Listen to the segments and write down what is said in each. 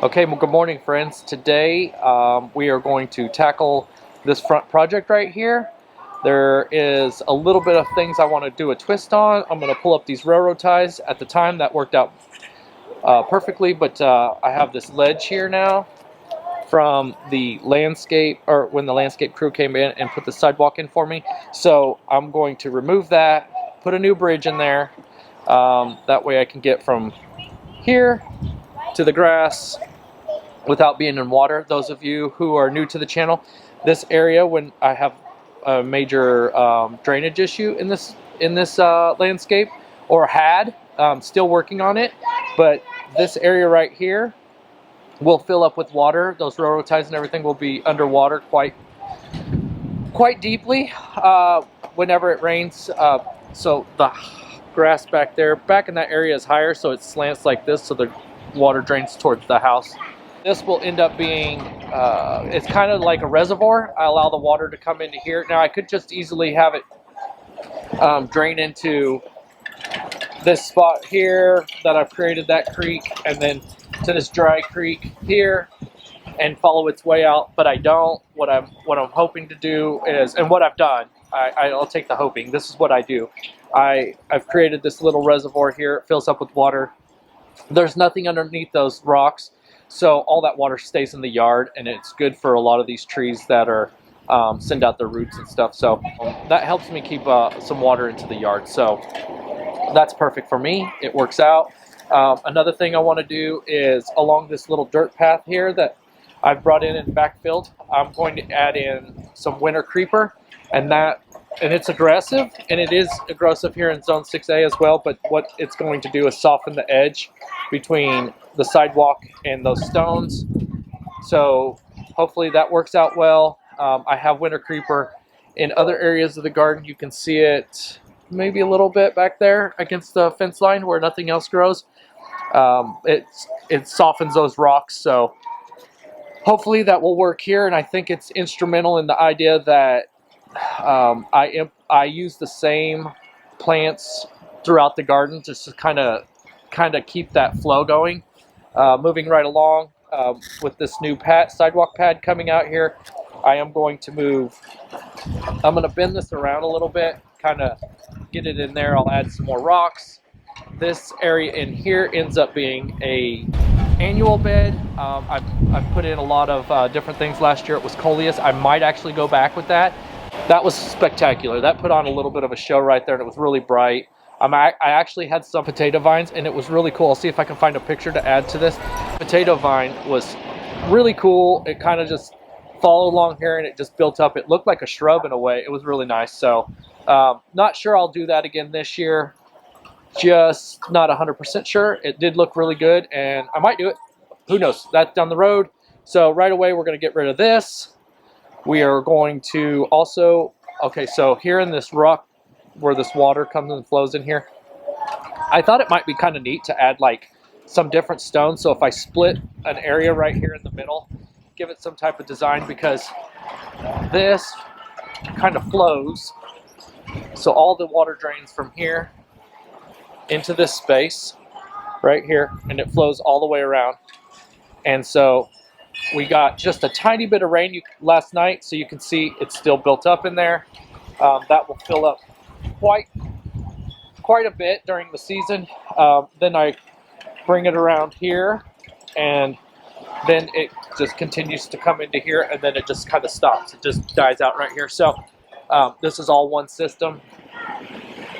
Okay, well, good morning, friends. Today we are going to tackle this front project right here. There is a little bit of things I want to do a twist on. I'm going to pull up these railroad ties. At the time, that worked out perfectly, but I have this ledge here now from the landscape, or when the landscape crew came in and put the sidewalk in for me. So I'm going to remove that, put a new bridge in there. That way I can get from here to the grass without being in water. Those of you who are new to the channel, this area, when I have a major drainage issue in this landscape, or had, still working on it, but this area right here will fill up with water. Those railroad ties and everything will be underwater quite deeply whenever it rains. So the grass back there, back in that area, is higher, so it slants like this, so the water drains towards the house. This will end up being, it's kind of like a reservoir. I allow the water to come into here. Now I could just easily have it drain into this spot here that I've created, that creek, and then to this dry creek here and follow its way out, but I don't. What I'm hoping to do is, and what I've done, I'll take the hoping. This is what I do. I've created this little reservoir here. It fills up with water. There's nothing underneath those rocks, so all that water stays in the yard, and it's good for a lot of these trees that are send out their roots and stuff. So that helps me keep some water into the yard. So that's perfect for me. It works out. Another thing I want to do is along this little dirt path here that I've brought in and backfilled, I'm going to add in some winter creeper, and it's aggressive, and it is aggressive here in Zone 6A as well, but what it's going to do is soften the edge between the sidewalk and those stones. So hopefully that works out well. I have winter creeper in other areas of the garden. You can see it maybe a little bit back there against the fence line where nothing else grows. It softens those rocks, so hopefully that will work here, and I think it's instrumental in the idea that I use the same plants throughout the garden just to kind of keep that flow going. Moving right along with this new sidewalk pad coming out here, I am going to move. I'm going to bend this around a little bit, kind of get it in there. I'll add some more rocks. This area in here ends up being a annual bed. I've put in a lot of different things. Last year it was coleus. I might actually go back with that. That was spectacular. That put on a little bit of a show right there, and it was really bright. I actually had some potato vines, and it was really cool. I'll see if I can find a picture to add to this. Potato vine was really cool. It kind of just followed along here, and it just built up. It looked like a shrub in a way. It was really nice. So not sure I'll do that again this year. Just not 100% sure. It did look really good, and I might do it. Who knows? That's down the road. So right away, we're going to get rid of this. We are going to also, okay, so here in this rock where this water comes and flows in here, I thought it might be kind of neat to add like some different stones. So if I split an area right here in the middle, give it some type of design, because this kind of flows. So all the water drains from here into this space right here, and it flows all the way around. And so we got just a tiny bit of rain last night, so you can see it's still built up in there. That will fill up quite a bit during the season. Then I bring it around here, and then it just continues to come into here, and then it just kind of stops. It just dies out right here. So this is all one system.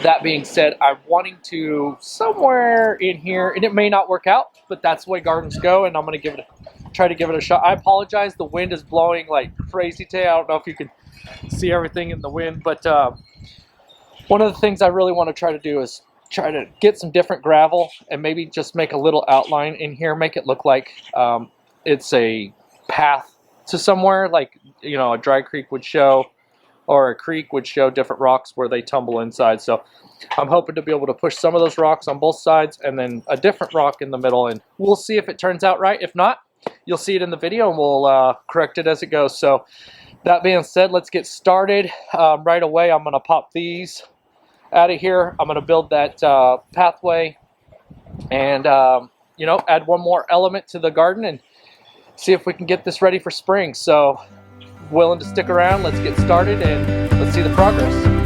That being said, I'm wanting to somewhere in here, and it may not work out, but that's the way gardens go, and I'm going to try to give it a shot. I apologize. The wind is blowing like crazy today. I don't know if you can see everything in the wind, but one of the things I really want to try to do is try to get some different gravel and maybe just make a little outline in here, make it look like it's a path to somewhere, like, you know, a dry creek would show, or a creek would show different rocks where they tumble inside. So I'm hoping to be able to push some of those rocks on both sides and then a different rock in the middle, and we'll see if it turns out right. If not, you'll see it in the video, and we'll correct it as it goes. So that being said, let's get started. Right away, I'm going to pop these out of here. I'm going to build that pathway and, you know, add one more element to the garden and see if we can get this ready for spring. So willing to stick around, let's get started and let's see the progress.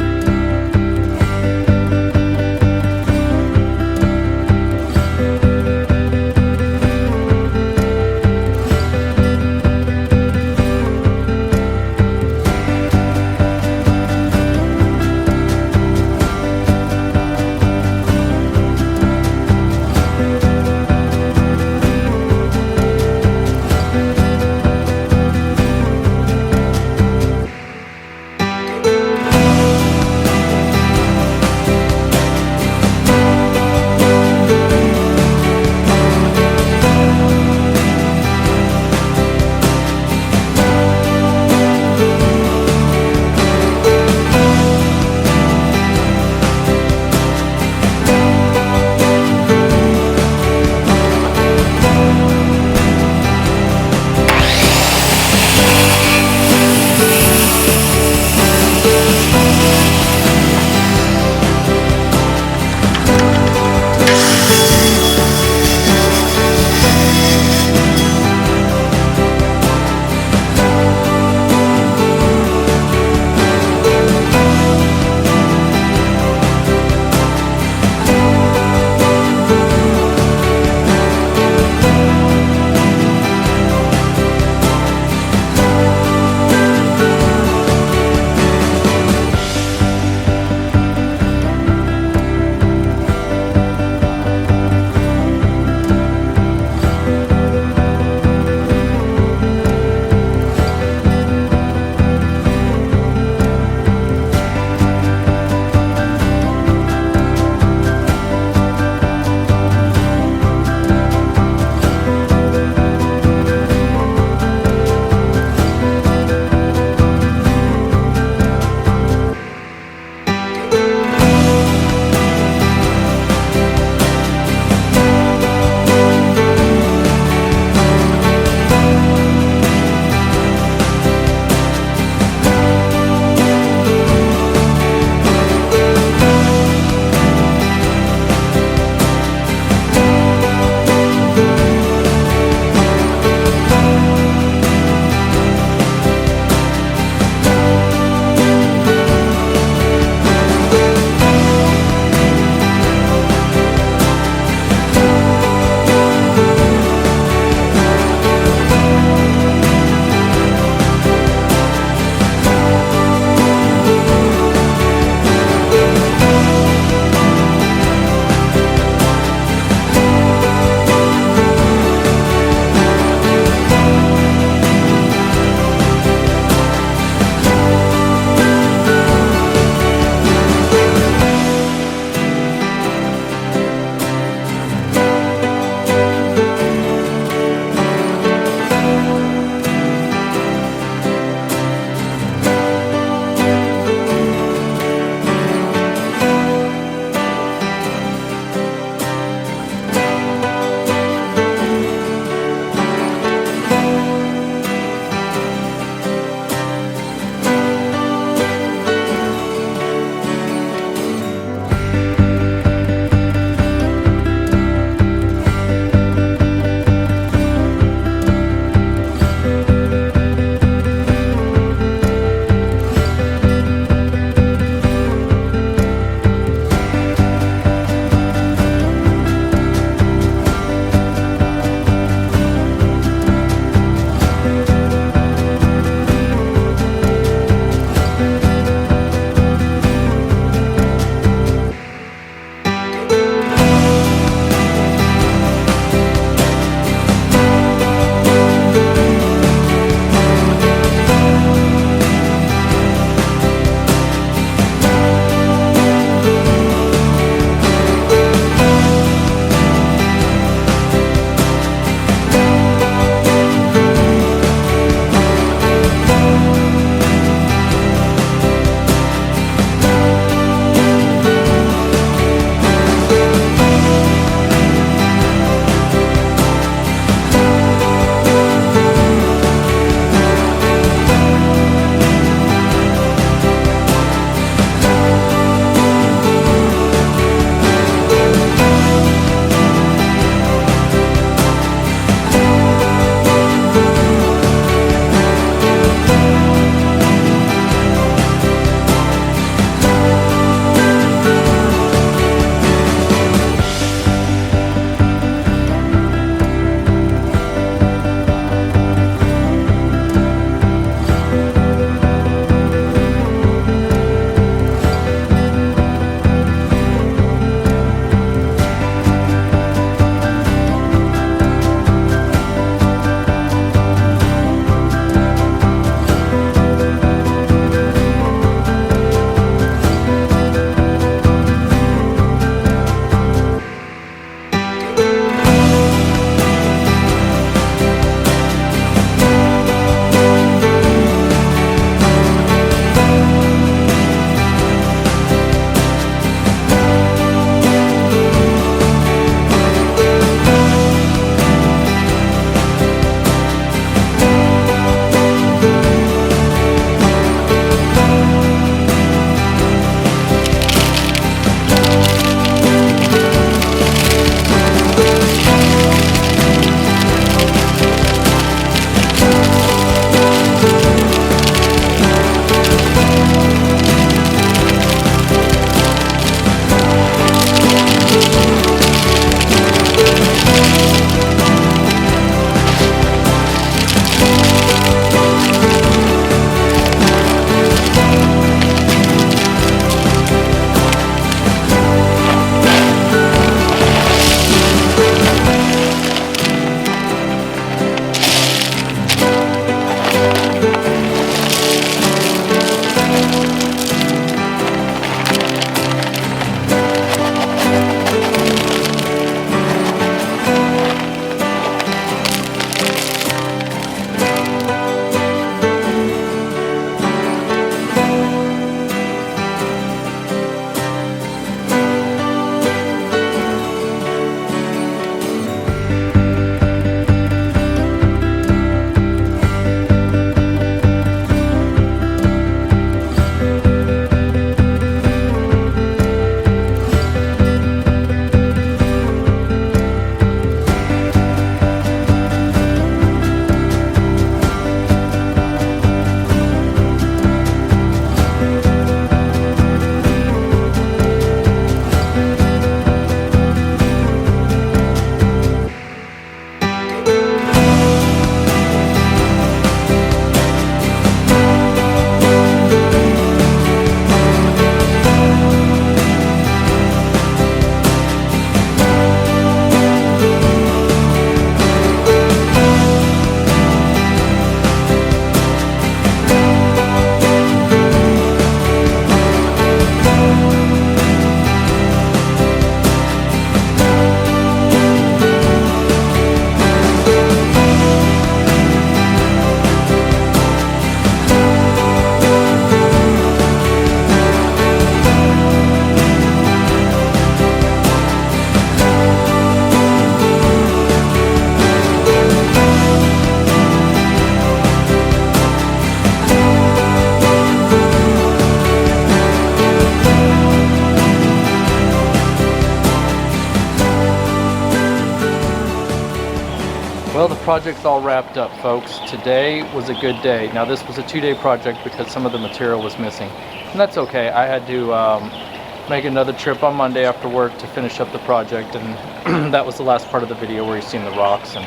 Well, the project's all wrapped up, folks. Today was a good day. Now, this was a 2-day project because some of the material was missing. And that's okay. I had to make another trip on Monday after work to finish up the project. And that was the last part of the video where you've seen the rocks and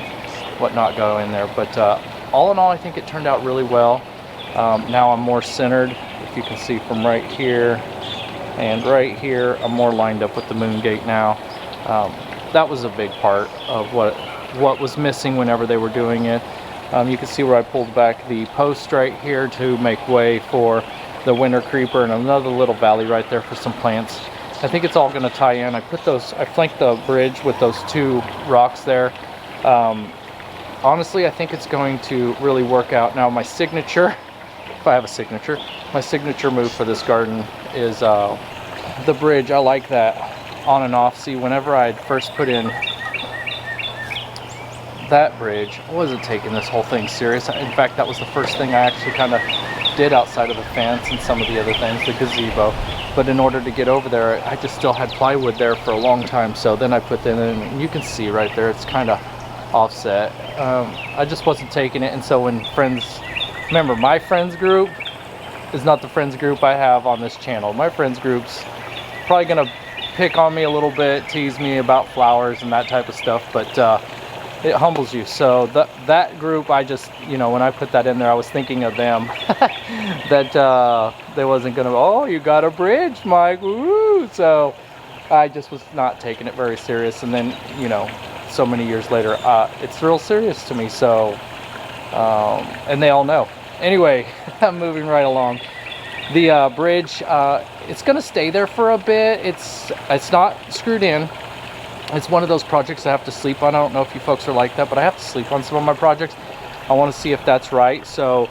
whatnot go in there. But all in all, I think it turned out really well. Now I'm more centered. If you can see from right here and right here, I'm more lined up with the moon gate now. That was a big part of what was missing whenever they were doing it. You can see where I pulled back the post right here to make way for the winter creeper, and another little valley right there for some plants. I think it's all going to tie in. I flanked the bridge with those 2 rocks there. Honestly, I think it's going to really work out. Now, my signature, if I have a signature, my signature move for this garden is the bridge. I like that on and off. See, whenever I first put in that bridge, I wasn't taking this whole thing serious. In fact, that was the first thing I actually kind of did outside of the fence and some of the other things, the gazebo. But in order to get over there, I just still had plywood there for a long time. So then I put that in, and you can see right there, it's kind of offset. I just wasn't taking it. And so when friends, remember, my friends group is not the friends group I have on this channel. My friends group's probably gonna pick on me a little bit, tease me about flowers and that type of stuff, but it humbles you. So that group, I just, you know, when I put that in there, I was thinking of them. That they wasn't gonna, oh, you got a bridge, Mike, woo! So I just was not taking it very serious. And then, you know, so many years later, it's real serious to me. So and they all know. Anyway, I'm moving right along. The bridge, it's gonna stay there for a bit. It's not screwed in. It's one of those projects I have to sleep on. I don't know if you folks are like that, but I have to sleep on some of my projects. I want to see if that's right. So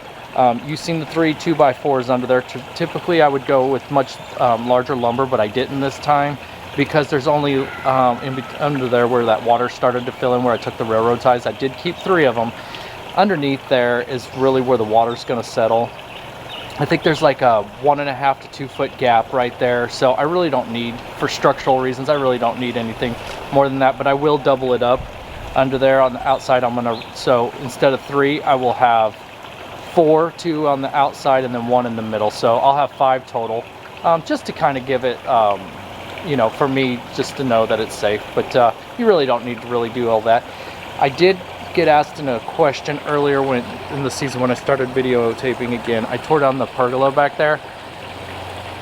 you've seen the 3 2x4s under there. Typically I would go with much larger lumber, but I didn't this time because there's only under there where that water started to fill in, where I took the railroad ties. I did keep 3 of them. Underneath there is really where the water's going to settle. I think there's like a 1.5 to 2 foot gap right there. So I really don't need, for structural reasons, I really don't need anything more than that, but I will double it up under there on the outside. So instead of 3, I will have 4, 2 on the outside and then 1 in the middle. So I'll have 5 total, just to kind of give it, you know, for me, just to know that it's safe, but you really don't need to really do all that. I did get asked in a question earlier in the season when I started videotaping again. I tore down the pergola back there.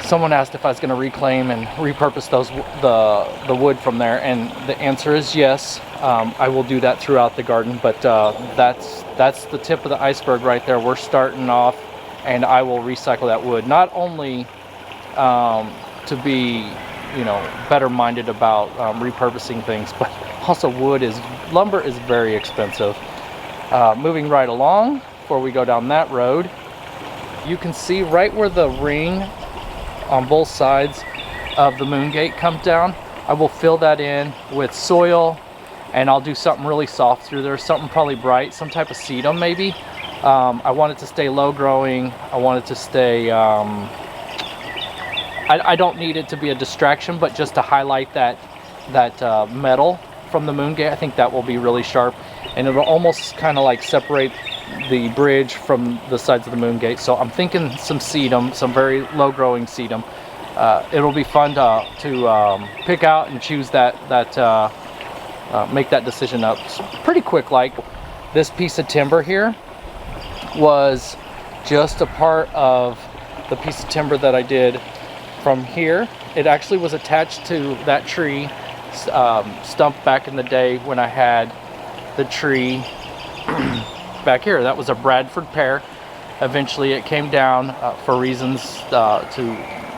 Someone asked if I was going to reclaim and repurpose the wood from there, and the answer is yes. I will do that throughout the garden, but that's the tip of the iceberg right there. We're starting off, and I will recycle that wood, not only to be, you know, better minded about repurposing things, but also lumber is very expensive. Moving right along, before we go down that road, you can see right where the ring on both sides of the moon gate comes down. I will fill that in with soil, and I'll do something really soft through there, something probably bright, some type of sedum maybe. I want it to stay low growing. I want it to stay, I don't need it to be a distraction, but just to highlight that metal from the moon gate. I think that will be really sharp, and it'll almost kind of like separate the bridge from the sides of the moon gate. So I'm thinking some sedum, some very low growing sedum. It'll be fun to pick out and choose make that decision up pretty quick. Like this piece of timber here was just a part of the piece of timber that I did from here. It actually was attached to that tree stump back in the day when I had the tree back here. That was a Bradford pear. Eventually it came down for reasons to,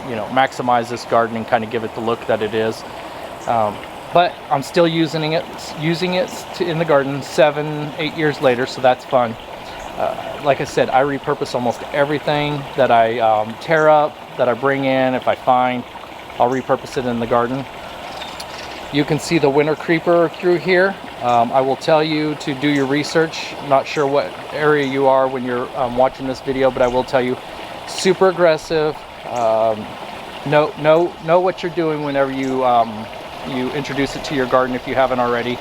you know, maximize this garden and kind of give it the look that it is. But I'm still using it in the garden 7-8 years later, so that's fun. Like I said, I repurpose almost everything that I tear up, that I bring in. If I find, I'll repurpose it in the garden. You can see the winter creeper through here. I will tell you to do your research. Not sure what area you are when you're watching this video, but I will tell you, super aggressive. Know what you're doing whenever you introduce it to your garden if you haven't already.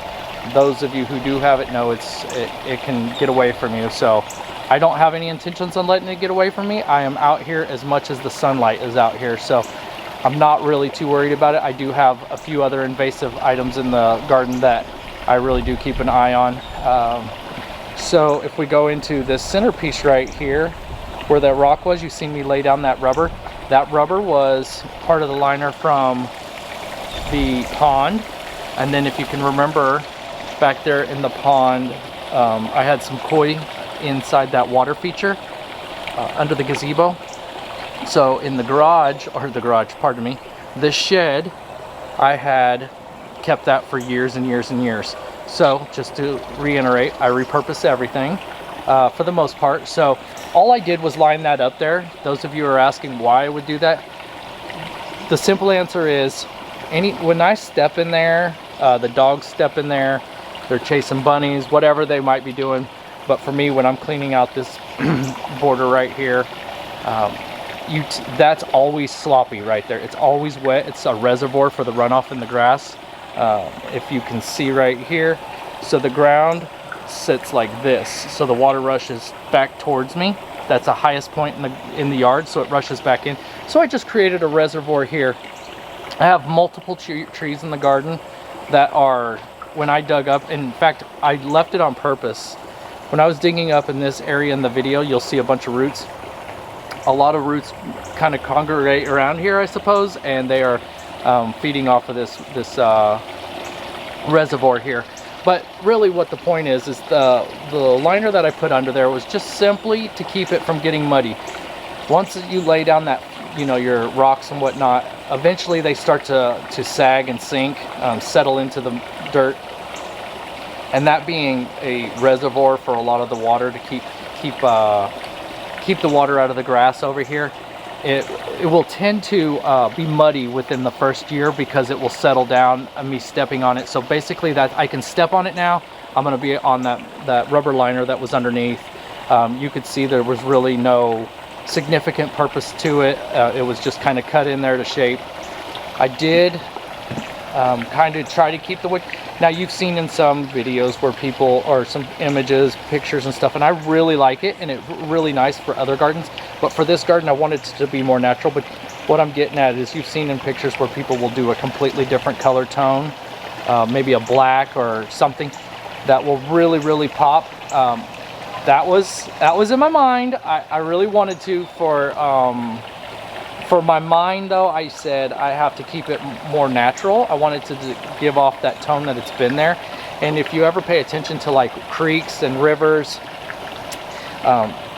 Those of you who do have it know it can get away from you. So I don't have any intentions on letting it get away from me. I am out here as much as the sunlight is out here, so I'm not really too worried about it. I do have a few other invasive items in the garden that I really do keep an eye on. So if we go into this centerpiece right here, where that rock was, you've seen me lay down that rubber. That rubber was part of the liner from the pond. And then if you can remember, back there in the pond, I had some koi inside that water feature under the gazebo. So in the garage, pardon me, this shed, I had kept that for years and years and years. So just to reiterate, I repurposed everything for the most part. So all I did was line that up there. Those of you who are asking why I would do that, the simple answer is, when I step in there, the dogs step in there, they're chasing bunnies, whatever they might be doing. But for me, when I'm cleaning out this border right here, that's always sloppy right there. It's always wet. It's a reservoir for the runoff in the grass. If you can see right here, so the ground sits like this, so the water rushes back towards me. That's the highest point in the yard, so it rushes back in. So I just created a reservoir here. I have multiple trees in the garden that are, when I dug up, in fact I left it on purpose. When I was digging up in this area in the video, you'll see a bunch of roots. A lot of roots kind of congregate around here, I suppose, and they are feeding off of this reservoir here. But really what the point is the liner that I put under there was just simply to keep it from getting muddy. Once you lay down that, your rocks and whatnot, eventually they start to sag and sink, settle into the dirt. And that being a reservoir for a lot of the water to keep the water out of the grass over here, it will tend to be muddy within the first year because it will settle down and me stepping on it. So basically that I can step on it now. I'm going to be on that rubber liner that was underneath. You could see there was really no significant purpose to it. It was just kind of cut in there to shape. I did kind of try to keep the wood. Now you've seen in some videos where people, or some images, pictures and stuff, and I really like it, and it's really nice for other gardens. But for this garden, I wanted it to be more natural. But what I'm getting at is, you've seen in pictures where people will do a completely different color tone, maybe a black or something that will really, really pop. That was in my mind. I really wanted to, for my mind though, I said I have to keep it more natural. I wanted to give off that tone that it's been there. And if you ever pay attention to like creeks and rivers,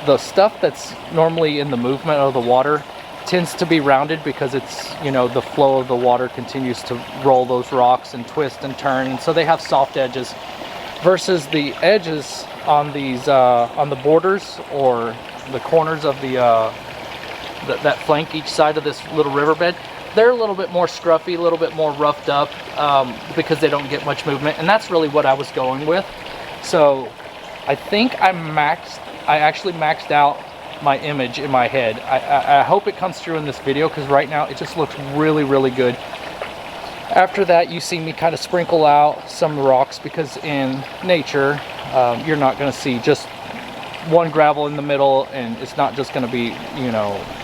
the stuff that's normally in the movement of the water tends to be rounded because it's, the flow of the water continues to roll those rocks and twist and turn. And so they have soft edges, versus the edges on these, on the borders or the corners of that flank each side of this little riverbed, they're a little bit more scruffy, a little bit more roughed up, because they don't get much movement. And that's really what I was going with. So I think I actually maxed out my image in my head. I hope it comes through in this video, because right now it just looks really, really good. After that, you see me kind of sprinkle out some rocks, because in nature, you're not going to see just one gravel in the middle, and it's not just going to be,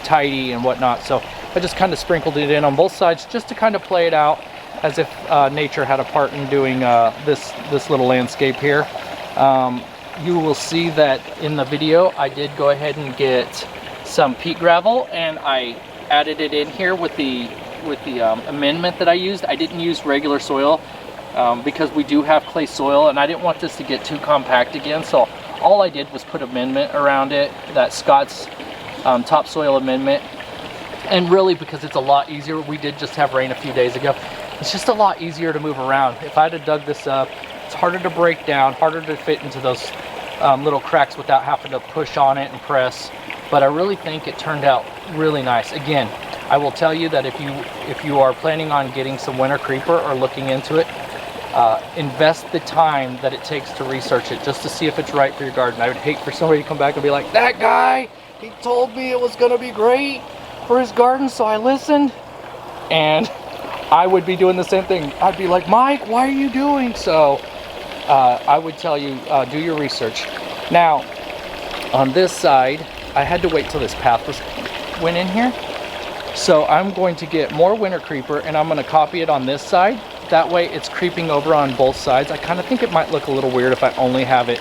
tidy and whatnot. So I just kind of sprinkled it in on both sides, just to kind of play it out as if nature had a part in doing this little landscape here. You will see that in the video I did go ahead and get some peat gravel, and I added it in here with the amendment that I used. I didn't use regular soil because we do have clay soil, and I didn't want this to get too compact again. So all I did was put amendment around it, that Scott's topsoil amendment. And really, because it's a lot easier, we did just have rain a few days ago, it's just a lot easier to move around. If I'd have dug this up, it's harder to break down, harder to fit into those little cracks without having to push on it and press. But I really think it turned out really nice. Again, I will tell you that if you are planning on getting some winter creeper or looking into it, invest the time that it takes to research it, just to see if it's right for your garden. I would hate for somebody to come back and be like, that guy, he told me it was going to be great for his garden, so I listened. And I would be doing the same thing. I'd be like, Mike, why are you doing so? I would tell you, do your research. Now, on this side, I had to wait till this path went in here. So I'm going to get more winter creeper, and I'm going to copy it on this side. That way it's creeping over on both sides. I kind of think it might look a little weird if I only have it,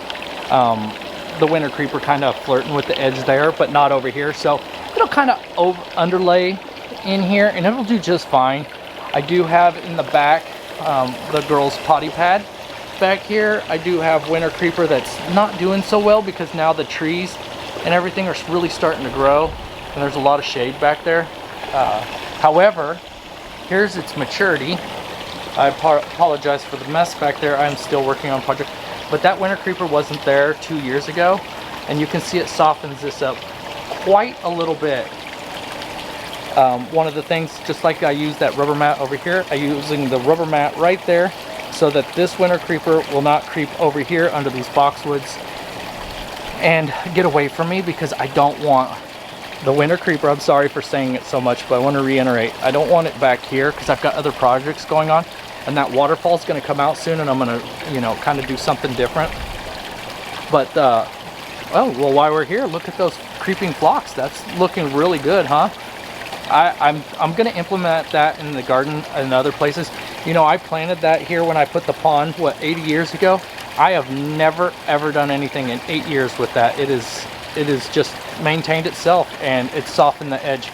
the winter creeper kind of flirting with the edge there, but not over here. So it'll kind of underlay in here, and it'll do just fine. I do have in the back the girls' potty pad. Back here, I do have winter creeper that's not doing so well because now the trees and everything are really starting to grow, and there's a lot of shade back there. However, here's its maturity. I apologize for the mess back there. I'm still working on project, but that winter creeper wasn't there 2 years ago, and you can see it softens this up quite a little bit. One of the things, just like I use that rubber mat over here, I'm using the rubber mat right there so that this winter creeper will not creep over here under these boxwoods and get away from me, because I don't want the winter creeper, I'm sorry for saying it so much, but I want to reiterate, I don't want it back here because I've got other projects going on, and that waterfall is going to come out soon, and I'm going to, you know, kind of do something different. But oh well, while we're here, look at those creeping phlox. That's looking really good, huh? I'm going to implement that in the garden and other places. You know, I planted that here when I put the pond, what, 80 years ago. I have never ever done anything in 8 years with that. It is just maintained itself, and it's softened the edge.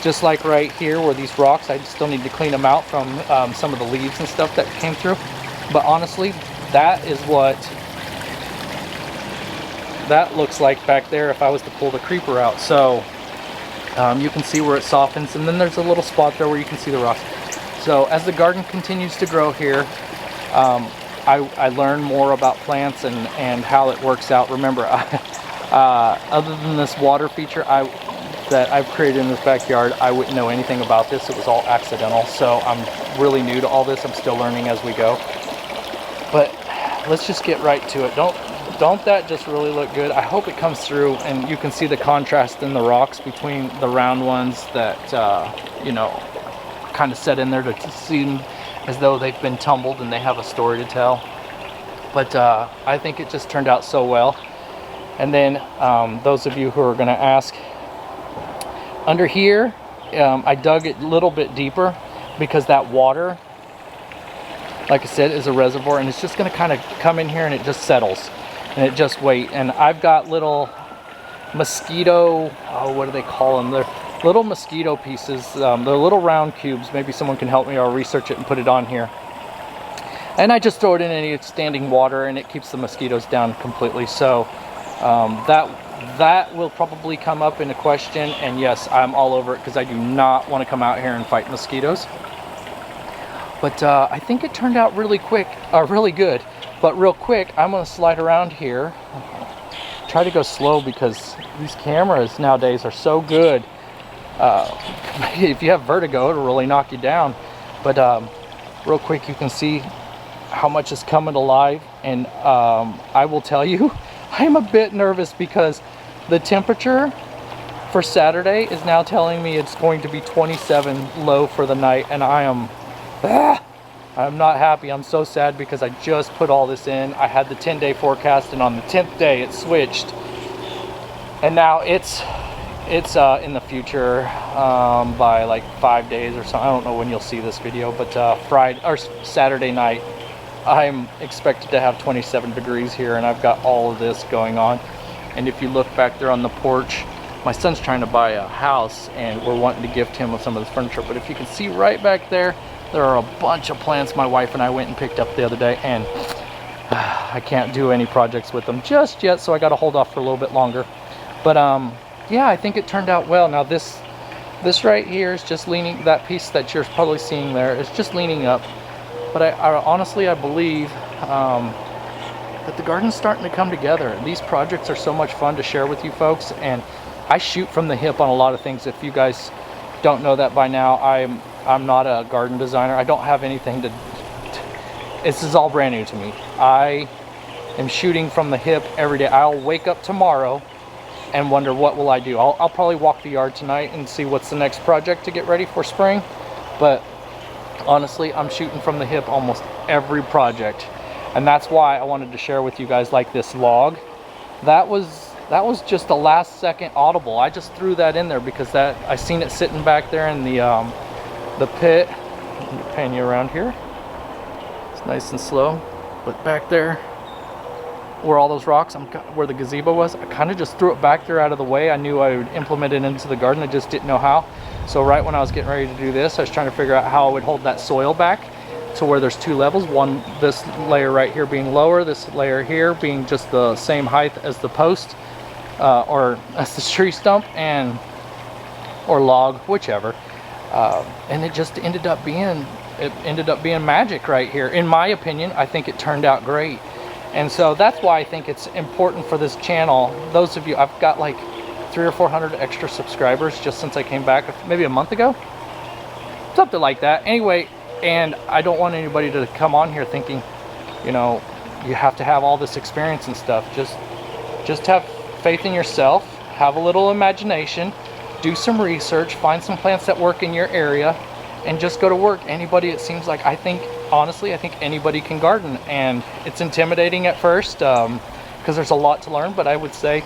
Just like right here where these rocks, I still need to clean them out from some of the leaves and stuff that came through. But honestly, that is what that looks like back there if I was to pull the creeper out. So you can see where it softens, and then there's a little spot there where you can see the rocks. So as the garden continues to grow here, I learn more about plants and how it works out. Remember, other than this water feature that I've created in this backyard, I wouldn't know anything about this. It was all accidental, so I'm really new to all this. I'm still learning as we go. But let's just get right to it. Don't that just really look good? I hope it comes through, and you can see the contrast in the rocks between the round ones that you know, kind of set in there to seem as though they've been tumbled and they have a story to tell. But I think it just turned out so well. And then those of you who are going to ask, under here I dug it a little bit deeper because that water, like I said, is a reservoir, and it's just going to kind of come in here and it just settles and it just wait. And I've got little mosquito, what do they call them? They're little mosquito pieces. They're little round cubes. Maybe someone can help me or research it and put it on here. And I just throw it in any standing water, and it keeps the mosquitoes down completely. So that will probably come up in a question, and yes, I'm all over it because I do not want to come out here and fight mosquitoes. But I think it turned out really good. But real quick, I'm going to slide around here. Try to go slow because these cameras nowadays are so good. If you have vertigo, it'll really knock you down. But real quick, you can see how much is coming alive, and I will tell you, I'm a bit nervous because the temperature for Saturday is now telling me it's going to be 27 low for the night, and I'm not happy. I'm so sad because I just put all this in. I had the 10-day forecast, and on the 10th day it switched, and now it's in the future by like 5 days or something. I don't know when you'll see this video, but Friday or Saturday night I'm expected to have 27 degrees here, and I've got all of this going on. And if you look back there on the porch, my son's trying to buy a house, and we're wanting to gift him with some of this furniture. But if you can see right back there, there are a bunch of plants my wife and I went and picked up the other day, and I can't do any projects with them just yet, so I got to hold off for a little bit longer. But yeah, I think it turned out well. Now this right here is just leaning, that piece that you're probably seeing there is just leaning up. But I honestly, I believe that the garden's starting to come together. These projects are so much fun to share with you folks, and I shoot from the hip on a lot of things. If you guys don't know that by now, I'm not a garden designer. I don't have anything to, this is all brand new to me. I am shooting from the hip every day. I'll wake up tomorrow and wonder, what will I do? I'll probably walk the yard tonight and see what's the next project to get ready for spring. But honestly, I'm shooting from the hip almost every project. And that's why I wanted to share with you guys like this log. That was just a last second audible. I just threw that in there because I seen it sitting back there in the pit. Let me pan you around here. It's nice and slow, but back there where all those rocks, where the gazebo was, I kind of just threw it back there out of the way. I knew I would implement it into the garden. I just didn't know how. So right when I was getting ready to do this, I was trying to figure out how I would hold that soil back to where there's two levels. One, this layer right here being lower, this layer here being just the same height as the post, or as the tree stump, or log, whichever. And it just ended up being magic right here. In my opinion, I think it turned out great. And so that's why I think it's important for this channel. Those of you, I've got like 300 or 400 extra subscribers just since I came back, maybe a month ago, something like that. Anyway, and I don't want anybody to come on here thinking, you know, you have to have all this experience and stuff. Just have faith in yourself, have a little imagination, do some research, find some plants that work in your area, and just go to work. Anybody, it seems like, honestly, I think anybody can garden, and it's intimidating at first because there's a lot to learn, but I would say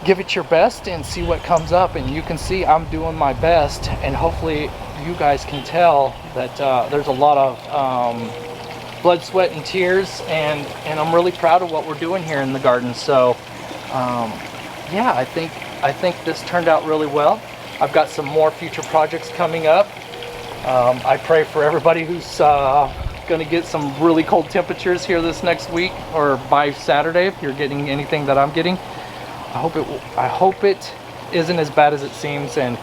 give it your best and see what comes up. And you can see I'm doing my best, and hopefully you guys can tell that there's a lot of blood, sweat, and tears, and I'm really proud of what we're doing here in the garden. So yeah, I think this turned out really well. I've got some more future projects coming up. I pray for everybody who's going to get some really cold temperatures here this next week, or by Saturday if you're getting anything that I'm getting. I hope it isn't as bad as it seems, and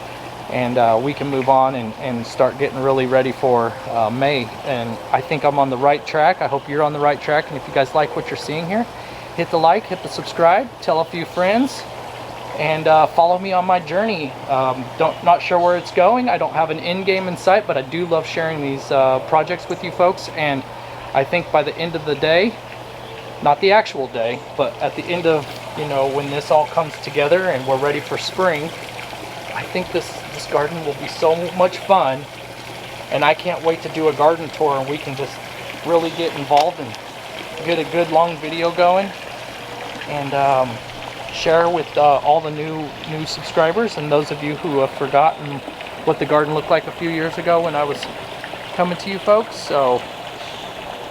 we can move on and start getting really ready for May. And I think I'm on the right track. I hope you're on the right track. And if you guys like what you're seeing here, hit the like, hit the subscribe, tell a few friends, and follow me on my journey. Not sure where it's going. I don't have an end game in sight, but I do love sharing these projects with you folks. And I think by the end of the day, not the actual day, but at the end of, you know, when this all comes together and we're ready for spring, I think this garden will be so much fun. And I can't wait to do a garden tour, and we can just really get involved and get a good long video going, and share with all the new subscribers and those of you who have forgotten what the garden looked like a few years ago when I was coming to you folks. So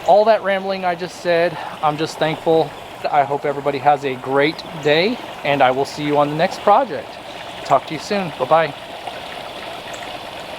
all that rambling I just said, I'm just thankful. I hope everybody has a great day, and I will see you on the next project. Talk to you soon. Bye-bye.